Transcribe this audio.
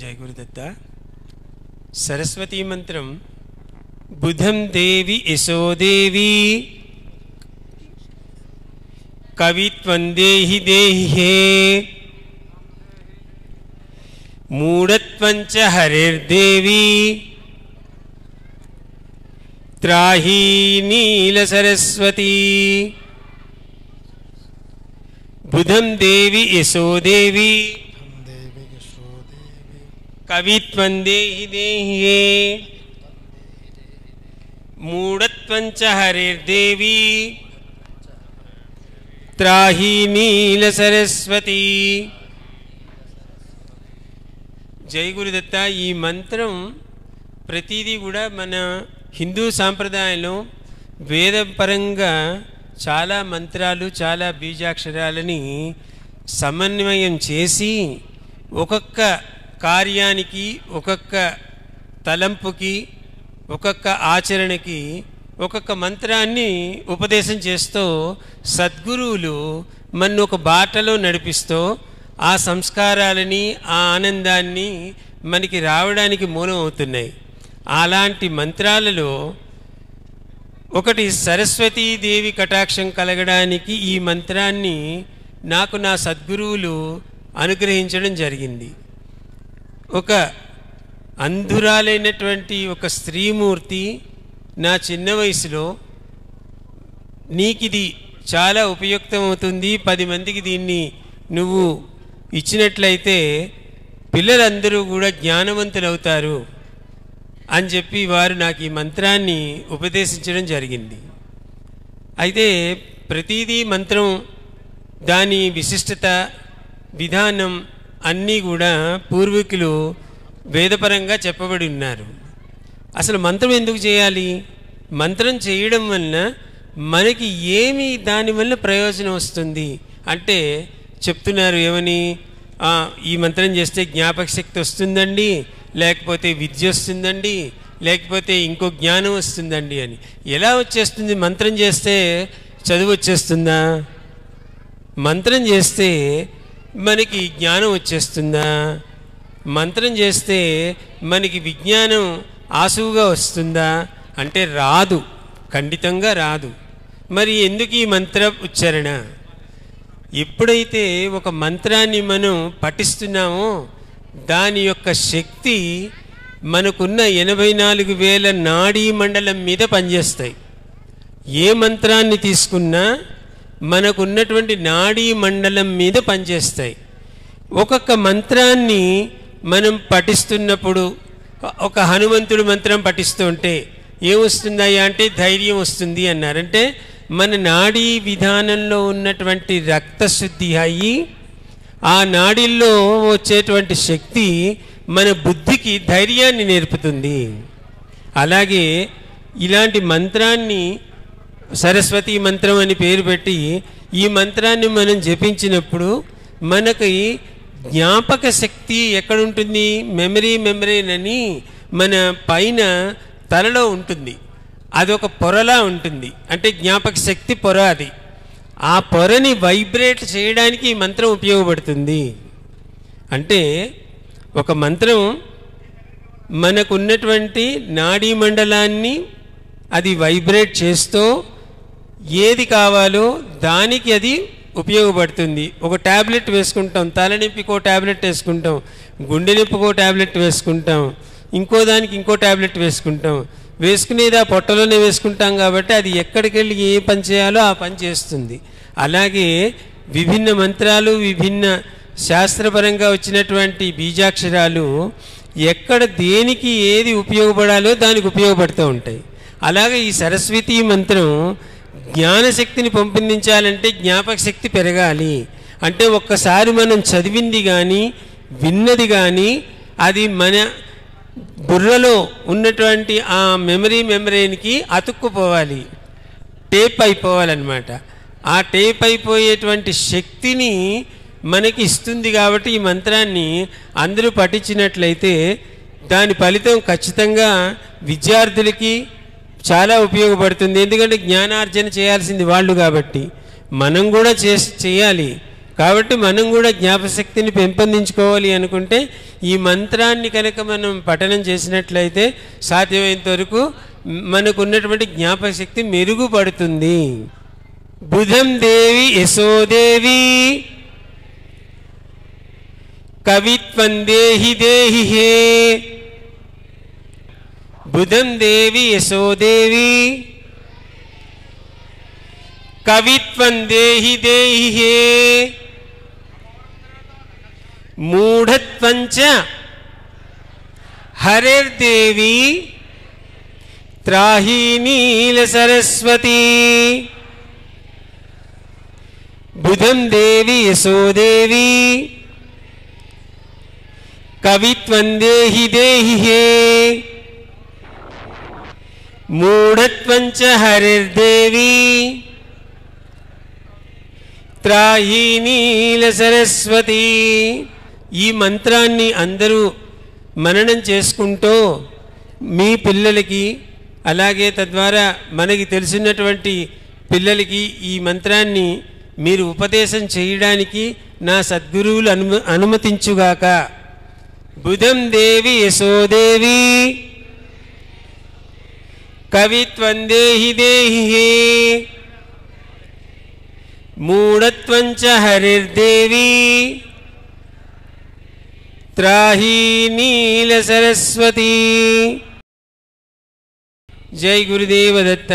जय गुरुदत्त सरस्वती मंत्रम बुधं देवी यशो देवी कवित्वं देहि देहि मूढत्वं च हरिर्देवी त्राही नील सरस्वती बुधं देवी यशो देवी कवित्वं देहि देहि मूढत्वं च हरिर्देवी त्राही नील सरस्वती जय गुरुदत्त ఈ మంత్రం ప్రతిదీ కూడా మన హిందూ సాంప్రదాయంలో వేదపరంగా చాలా మంత్రాలు చాలా బీజాక్షరాలని సమన్వయం చేసి ఒక్కొక్క కార్యానికి ఒక్కొక్క తలంపుకి ఒక్కొక్క ఆచరణకి ఒక్కొక్క మంత్రాన్ని ఉపదేశం చేస్తూ సద్గురువులు మన ఒక బాటలో నడిపిస్తూ ఆ సంస్కారాలని ఆ ఆనందాన్ని మనకి రావడానికి మూలం అవుతున్నాయి. అలాంటి మంత్రాలలో ఒకటి సరస్వతీదేవి కటాక్షం కలగడానికి ఈ మంత్రాన్ని నాకు నా సద్గురువులు అనుగ్రహించడం జరిగింది. ఒక అంధురాలైనటువంటి ఒక స్త్రీమూర్తి నా చిన్న వయసులో నీకిది చాలా ఉపయుక్తమవుతుంది, 10 మందికి దీన్ని నువ్వు ఇచ్చినట్లయితే పిల్లలందరూ కూడా జ్ఞానవంతులవుతారు అని చెప్పి వారు నాకు ఈ మంత్రాన్ని ఉపదేశించడం జరిగింది. అయితే ప్రతిదీ మంత్రం దాని విశిష్టత విధానం అన్నీ కూడా పూర్వీకులు వేదపరంగా చెప్పబడి ఉన్నారు. అసలు మంత్రం ఎందుకు చేయాలి? మంత్రం చేయడం వలన మనకి ఏమి దానివల్ల ప్రయోజనం వస్తుంది అంటే చెప్తున్నారు. ఏమని? ఈ మంత్రం చేస్తే జ్ఞాపక శక్తి వస్తుందండి, లేకపోతే విద్య వస్తుందండి, లేకపోతే ఇంకో జ్ఞానం వస్తుందండి అని. ఎలా వచ్చేస్తుంది? మంత్రం చేస్తే చదువు వచ్చేస్తుందా? మంత్రం చేస్తే మనకి జ్ఞానం వచ్చేస్తుందా? మంత్రం చేస్తే మనకి విజ్ఞానం ఆసువుగా వస్తుందా అంటే రాదు, ఖండితంగా రాదు. మరి ఎందుకు ఈ మంత్ర ఉచ్చారణ? ఎప్పుడైతే ఒక మంత్రాన్ని మనం పఠిస్తున్నామో దాని యొక్క శక్తి మనకున్న 84,000 నాడీ మండలం మీద పనిచేస్తాయి. ఏ మంత్రాన్ని తీసుకున్నా మనకున్నటువంటి నాడీ మండలం మీద పనిచేస్తాయి. ఒక్కొక్క మంత్రాన్ని మనం పఠిస్తున్నప్పుడు ఒక హనుమంతుడు మంత్రం పఠిస్తుంటే ఏమొస్తుందయ్యా అంటే ధైర్యం వస్తుంది అన్నారంటే మన నాడీ విధానంలో ఉన్నటువంటి రక్తశుద్ధి అయ్యి ఆ నాడీల్లో వచ్చేటువంటి శక్తి మన బుద్ధికి ధైర్యాన్ని నేర్పుతుంది. అలాగే ఇలాంటి మంత్రాన్ని సరస్వతి మంత్రం అని పేరు పెట్టి ఈ మంత్రాన్ని మనం జపించినప్పుడు మనకి జ్ఞాపక శక్తి ఎక్కడుంటుంది? మెమరీనని మన పైన తలలో ఉంటుంది. అదొక పొరలా ఉంటుంది, అంటే జ్ఞాపక శక్తి పొర. అది ఆ పొరని వైబ్రేట్ చేయడానికి ఈ మంత్రం ఉపయోగపడుతుంది. అంటే ఒక మంత్రం మనకున్నటువంటి నాడీ మండలాన్ని అది వైబ్రేట్ చేస్తూ ఏది కావాలో దానికి అది ఉపయోగపడుతుంది. ఒక ట్యాబ్లెట్ వేసుకుంటాం, తలనొప్పికో ట్యాబ్లెట్ వేసుకుంటాం, గుండె నొప్పికో ట్యాబ్లెట్ వేసుకుంటాం, ఇంకో దానికి ఇంకో ట్యాబ్లెట్ వేసుకుంటాం. వేసుకునేది ఆ పొట్టలోనే వేసుకుంటాం కాబట్టి అది ఎక్కడికి వెళ్ళి ఏ పని చేయాలో ఆ పని చేస్తుంది. అలాగే విభిన్న మంత్రాలు విభిన్న శాస్త్రపరంగా వచ్చినటువంటి బీజాక్షరాలు ఎక్కడ దేనికి ఏది ఉపయోగపడాలో దానికి ఉపయోగపడుతూ ఉంటాయి. అలాగే ఈ సరస్వతి మంత్రం జ్ఞానశక్తిని పెంపొందించాలంటే జ్ఞాపక శక్తి పెరగాలి అంటే ఒక్కసారి మనం చదివింది కానీ విన్నది కానీ అది మన బుర్రలో ఉన్నటువంటి ఆ మెమరీకి అతుక్కుపోవాలి, టేప్ అయిపోవాలన్నమాట. ఆ టేప్ అయిపోయేటువంటి శక్తిని మనకి ఇస్తుంది. కాబట్టి ఈ మంత్రాన్ని అందరూ పఠించినట్లయితే దాని ఫలితం ఖచ్చితంగా విద్యార్థులకి చాలా ఉపయోగపడుతుంది. ఎందుకంటే జ్ఞానార్జన చేయాల్సింది వాళ్ళు కాబట్టి మనం కూడా చేయాలి. కాబట్టి మనం కూడా జ్ఞాపశక్తిని పెంపొందించుకోవాలి అనుకుంటే ఈ మంత్రాన్ని కనుక మనం పఠనం చేసినట్లయితే సాధ్యమైనంత వరకు మనకున్నటువంటి జ్ఞాపకశక్తి మెరుగుపడుతుంది. బుధం దేవి యశోదేవి కవిత్వం దేహి దేహి హే. బుధం దేవి యశోదేవి కవిత్వం దేహి దేహి హే. మూఢత్వం చ హరిర్దేవి త్రాహి నీల సరస్వతి. బుధం దేవి యశోదేవి కవిత్వం దేహి దేహి హే. మూఢత్వం చ హరిర్దేవి త్రాహి నీల సరస్వతి. ఈ మంత్రాన్ని అందరూ మననం చేసుకుంటూ మీ పిల్లలకి అలాగే తద్వారా మనకి తెలిసినటువంటి పిల్లలకి ఈ మంత్రాన్ని మీరు ఉపదేశం చేయడానికి నా సద్గురువులు అనుమతించుగాక. బుధం దేవి యశోదేవి కవిత్వం దేహి దేహి హే. మూఢత్వం చ హరిర్దేవి త్రాహి నీల సరస్వతి. జై గురుదేవ దత్త.